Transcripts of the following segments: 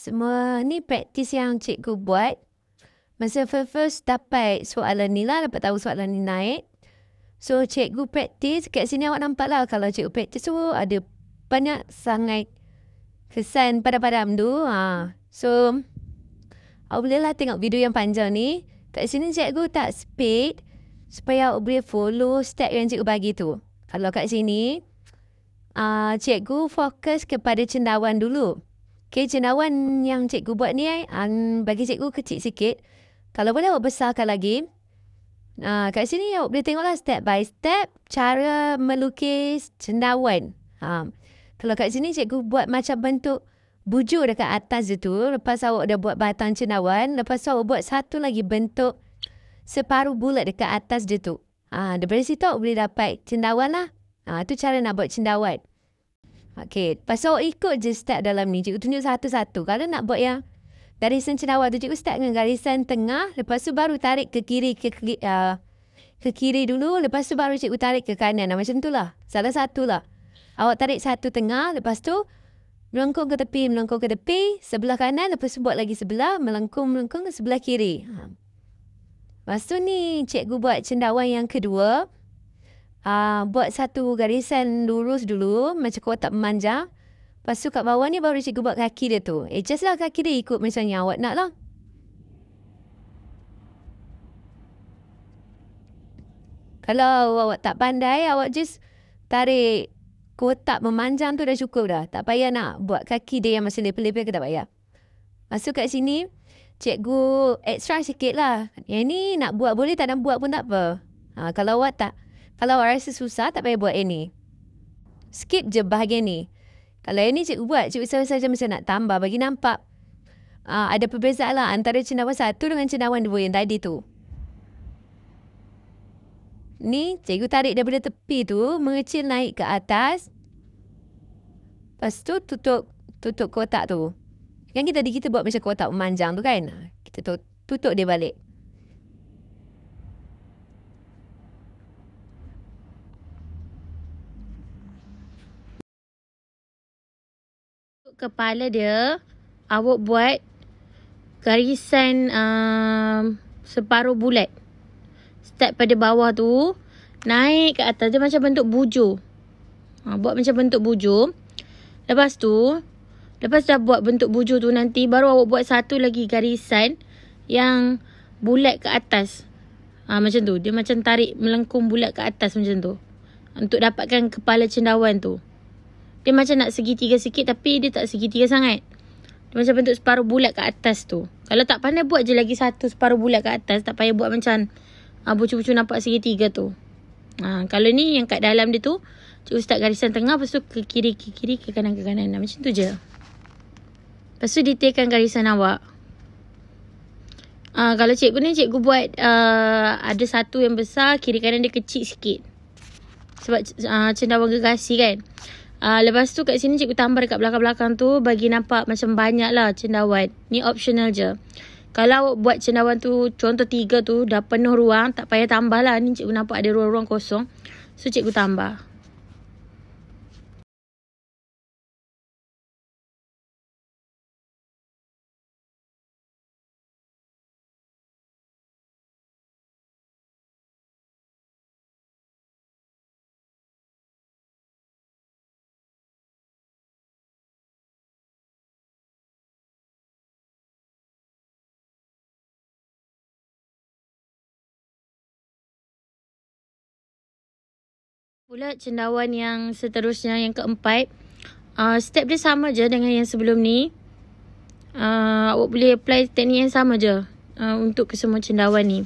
Semua ni praktis yang cikgu buat. Masa first dapat soalan ni lah, dapat tahu soalan ni naik. So, cikgu praktis. Kat sini awak nampak lah kalau cikgu praktis tu ada banyak sangat kesan padam-padam tu. So, awak bolehlah tengok video yang panjang ni. Kat sini cikgu tak speed supaya awak boleh follow step yang cikgu bagi tu. Kalau kat sini, cikgu fokus kepada cendawan dulu. Okay, cendawan yang cikgu buat ni bagi cikgu kecil sikit. Kalau boleh awak besarkan lagi. Kat sini awak boleh tengoklah step by step cara melukis cendawan. Kalau kat sini cikgu buat macam bentuk bujur dekat atas tu. Lepas awak dah buat batang cendawan. Lepas tu awak buat satu lagi bentuk separuh bulat dekat atas dia tu. Dari situ awak boleh dapat cendawan lah. Itu cara nak buat cendawan. Okay, lepas tu awak ikut je step dalam ni. Cikgu tunjuk satu-satu. Kalau nak buat yang garisan cendawan tu, cikgu start dengan garisan tengah. Lepas tu baru tarik ke kiri, ke kiri dulu. Lepas tu baru cikgu tarik ke kanan. Macam tu lah. Salah satu lah. Awak tarik satu tengah. Lepas tu melengkung ke tepi. Sebelah kanan. Lepas tu buat lagi sebelah. Melengkung ke sebelah kiri. Lepas tu ni cikgu buat cendawan yang kedua. Buat satu garisan lurus dulu. Macam kotak memanjang. Lepas tu kat bawah ni baru cikgu buat kaki dia tu. Adjust lah kaki dia ikut macam yang awak nak lah. Kalau awak tak pandai, awak just tarik kotak memanjang tu dah cukup dah. Tak payah nak buat kaki dia yang masih lepel-lepel ke, tak payah. Masuk kat sini, cikgu extra sikit lah. Yang ni nak buat boleh, tak nak buat pun tak apa. Kalau awak rasa susah, tak payah buat ini. Skip je bahagian ni. Kalau yang ni cikgu buat, cikgu saja macam nak tambah bagi nampak. Ada perbezaan lah antara cendawan satu dengan cendawan dua yang tadi tu. Ni cikgu tarik daripada tepi tu, mengecil naik ke atas. Lepas tu tutup kotak tu. Kan kita buat macam kotak memanjang tu kan. Kita tutup dia balik. Kepala dia, awak buat garisan separuh bulat. Start pada bawah tu, naik ke atas. Dia macam bentuk bujur. Buat macam bentuk bujur. Lepas dah buat bentuk bujur tu, nanti baru awak buat satu lagi garisan yang bulat ke atas. Macam tu. Dia macam tarik melengkung bulat ke atas macam tu. Untuk dapatkan kepala cendawan tu. Dia macam nak segitiga sikit, tapi dia tak segitiga sangat. Dia macam bentuk separuh bulat ke atas tu. Kalau tak pandai, buat je lagi satu separuh bulat ke atas. Tak payah buat macam bucu-bucu nampak segitiga tu. Kalau ni yang kat dalam dia tu, cikgu start garisan tengah. Lepas tu ke kiri, ke kanan. Macam tu je. Lepas tu detailkan garisan awak. Kalau cikgu ni, cikgu buat ada satu yang besar, kiri kanan dia kecil sikit. Sebab cendawan gergasi kan. Lepas tu kat sini cikgu tambah dekat belakang-belakang tu bagi nampak macam banyak lah cendawan. Ni optional je. Kalau awak buat cendawan tu, contoh 3 tu dah penuh ruang, tak payah tambah lah. Ni cikgu nampak ada ruang-ruang kosong. So cikgu tambah. Pula cendawan yang seterusnya, yang keempat. Step dia sama je dengan yang sebelum ni. Awak boleh apply teknik yang sama je untuk kesemua cendawan ni.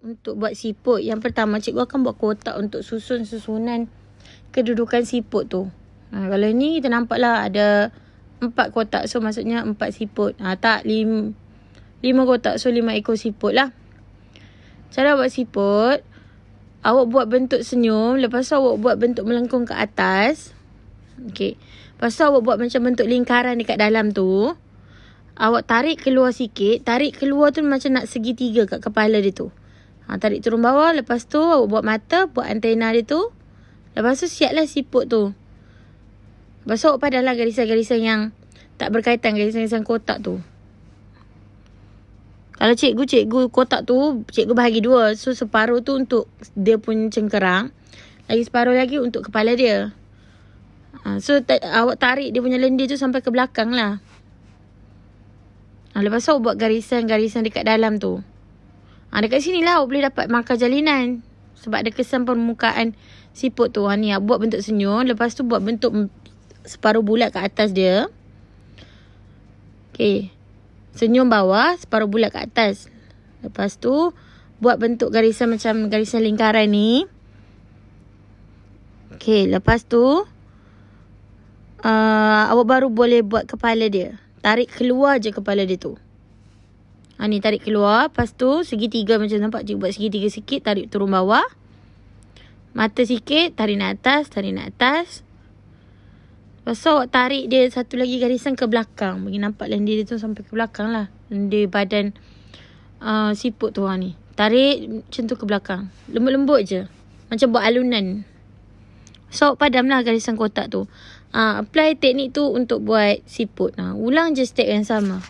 untuk buat siput. Yang pertama, cikgu akan buat kotak untuk susunan kedudukan siput tu. Kalau ni kita nampak lah ada 4 kotak. So maksudnya 4 siput. Tak, 5 kotak. So 5 ekor siput lah. Cara buat siput, awak buat bentuk senyum. Lepas tu awak buat bentuk melengkung ke atas. Okay. Lepas tu awak buat macam bentuk lingkaran dekat dalam tu. Awak tarik keluar sikit. Tarik keluar tu macam nak segitiga kat kepala dia tu. Tarik turun bawah. Lepas tu awak buat mata. Buat antena dia tu. Lepas tu siaplah siput tu. Lepas tu awak padahlah garisan-garisan yang tak berkaitan. Garisan-garisan kotak tu. Kalau cikgu kotak tu, cikgu bahagi 2. So separuh tu untuk dia punya cengkerang. Lagi separuh lagi untuk kepala dia. So awak tarik dia punya lendir tu sampai ke belakang lah. Lepas tu awak buat garisan-garisan dekat dalam tu. Dekat sini lah awak boleh dapat markah jalinan. Sebab ada kesan permukaan siput tu. Ni buat bentuk senyum. Lepas tu buat bentuk separuh bulat kat atas dia. Okay. Senyum bawah, separuh bulat kat atas. Lepas tu buat bentuk garisan macam garisan lingkaran ni. Okay. Lepas tu awak baru boleh buat kepala dia. Tarik keluar je kepala dia tu. Ni tarik keluar. Lepas tu segitiga macam nampak cikgu buat segitiga sikit. Tarik turun bawah. Mata sikit. Tarik nak atas. Tarik nak atas. Lepas tu awak tarik dia satu lagi garisan ke belakang. Bagi nampak lendir dia tu sampai ke belakang lah. Lendir badan siput tu ni. Tarik macam tu ke belakang. Lembut-lembut je. Macam buat alunan. So awak padam lah garisan kotak tu. Apply teknik tu untuk buat siput. Ulang je step yang sama.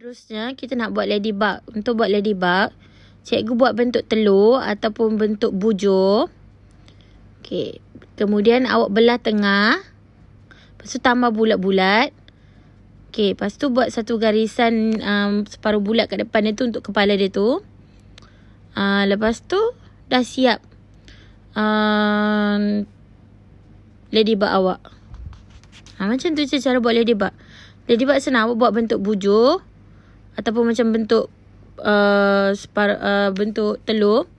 Terusnya kita nak buat ladybug. Untuk buat ladybug, cikgu buat bentuk telur ataupun bentuk bujur. Okey. Kemudian awak belah tengah. Lepas tu tambah bulat-bulat. Okey, lepas tu buat satu garisan separuh bulat kat depan dia tu untuk kepala dia tu. Lepas tu dah siap ladybug awak. Macam tu je cara buat ladybug. Ladybug senang. Awak buat bentuk bujur ataupun macam bentuk bentuk telur.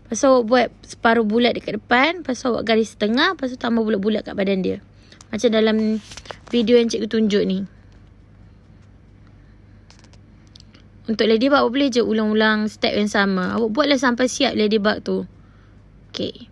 Lepas tu awak buat separuh bulat dekat depan. Lepas tu awak garis tengah. Lepas tu tambah bulat-bulat kat badan dia. Macam dalam video yang cikgu tunjuk ni. Untuk ladybug awak boleh je ulang-ulang step yang sama. Awak buatlah sampai siap ladybug tu. Okay.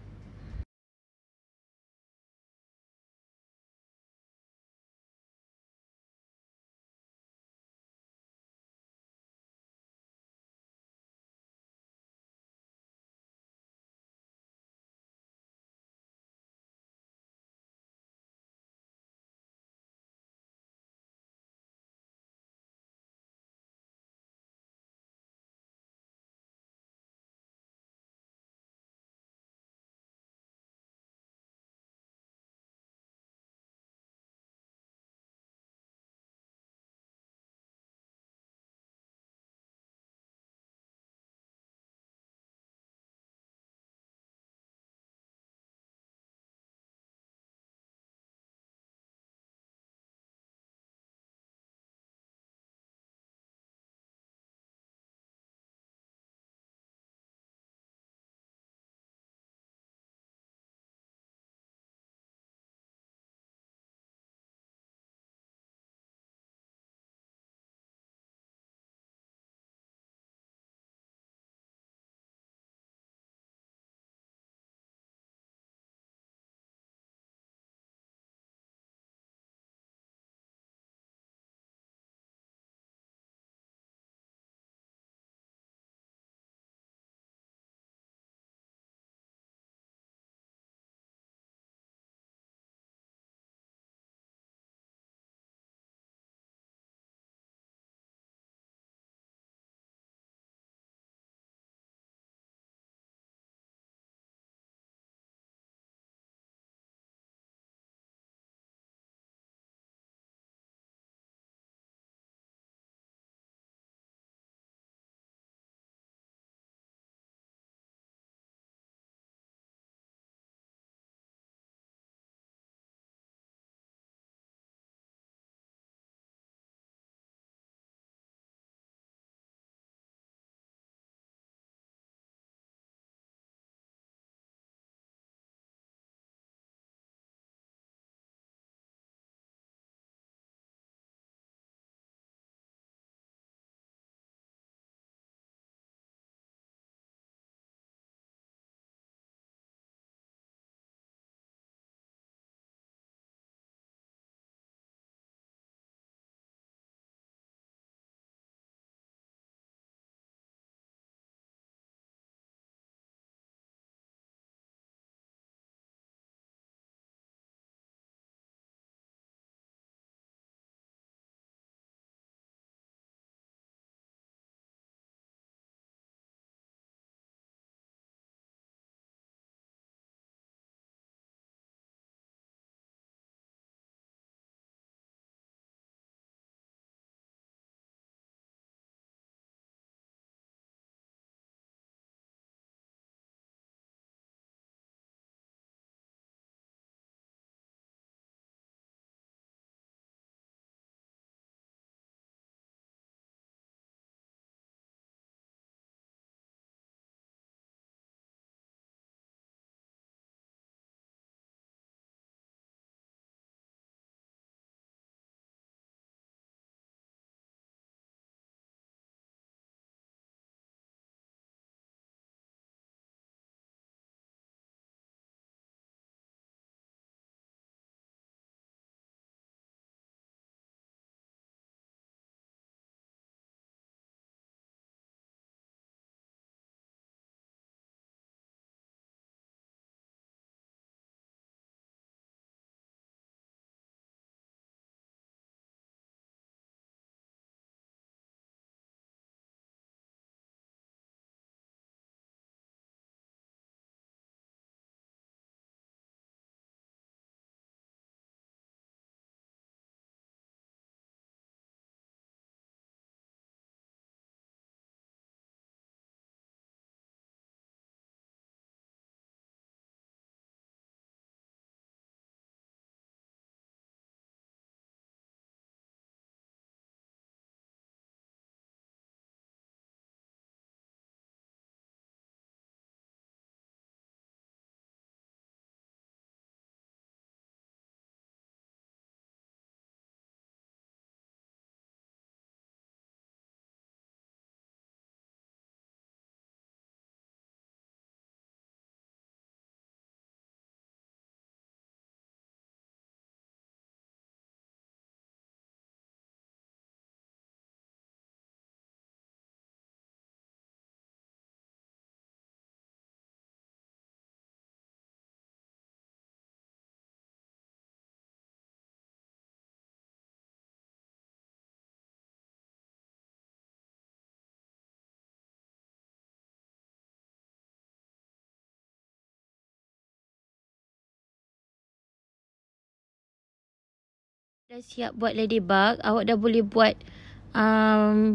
Dah siap buat ladybug, awak dah boleh buat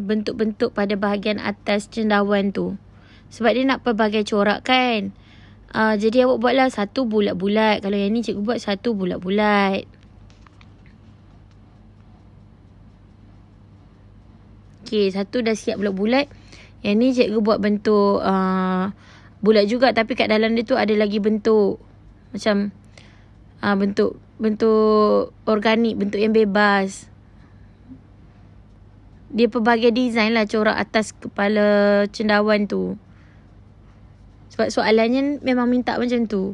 bentuk-bentuk pada bahagian atas cendawan tu. Sebab dia nak pelbagai corak kan. Jadi awak buatlah satu bulat-bulat. Kalau yang ni cikgu buat satu bulat-bulat. Okey, satu dah siap bulat-bulat. Yang ni cikgu buat bentuk bulat juga, tapi kat dalam dia tu ada lagi bentuk. Macam bentuk organik, bentuk yang bebas. Dia pelbagai design lah corak atas kepala cendawan tu. Sebab soalannya memang minta macam tu.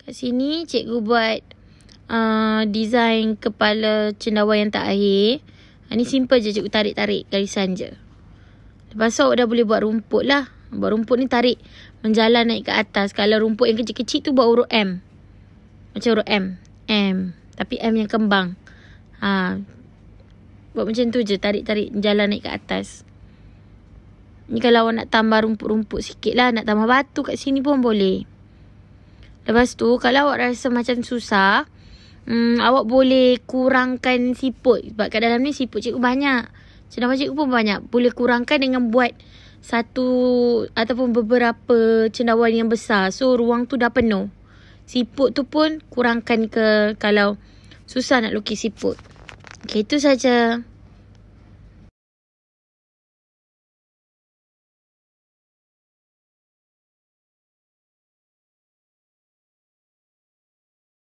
Kat sini cikgu buat design kepala cendawan yang terakhir. Ni simple je, cikgu tarik-tarik garisan je. Lepas tu awak dah boleh buat rumput lah. Buat rumput ni tarik menjalan naik ke atas. Kalau rumput yang kecil-kecil tu buat huruf M. Macam huruf M. M. Tapi M yang kembang. Buat macam tu je, tarik-tarik jalan naik ke atas. Ni kalau awak nak tambah rumput-rumput sikit lah, nak tambah batu kat sini pun boleh. Lepas tu, kalau awak rasa macam susah, awak boleh kurangkan siput. Sebab kat dalam ni siput cikgu banyak. Cendawan cikgu pun banyak. Boleh kurangkan dengan buat satu ataupun beberapa cendawan yang besar. So, ruang tu dah penuh. Siput tu pun kurangkan ke kalau susah nak lukis siput. Okay, itu saja.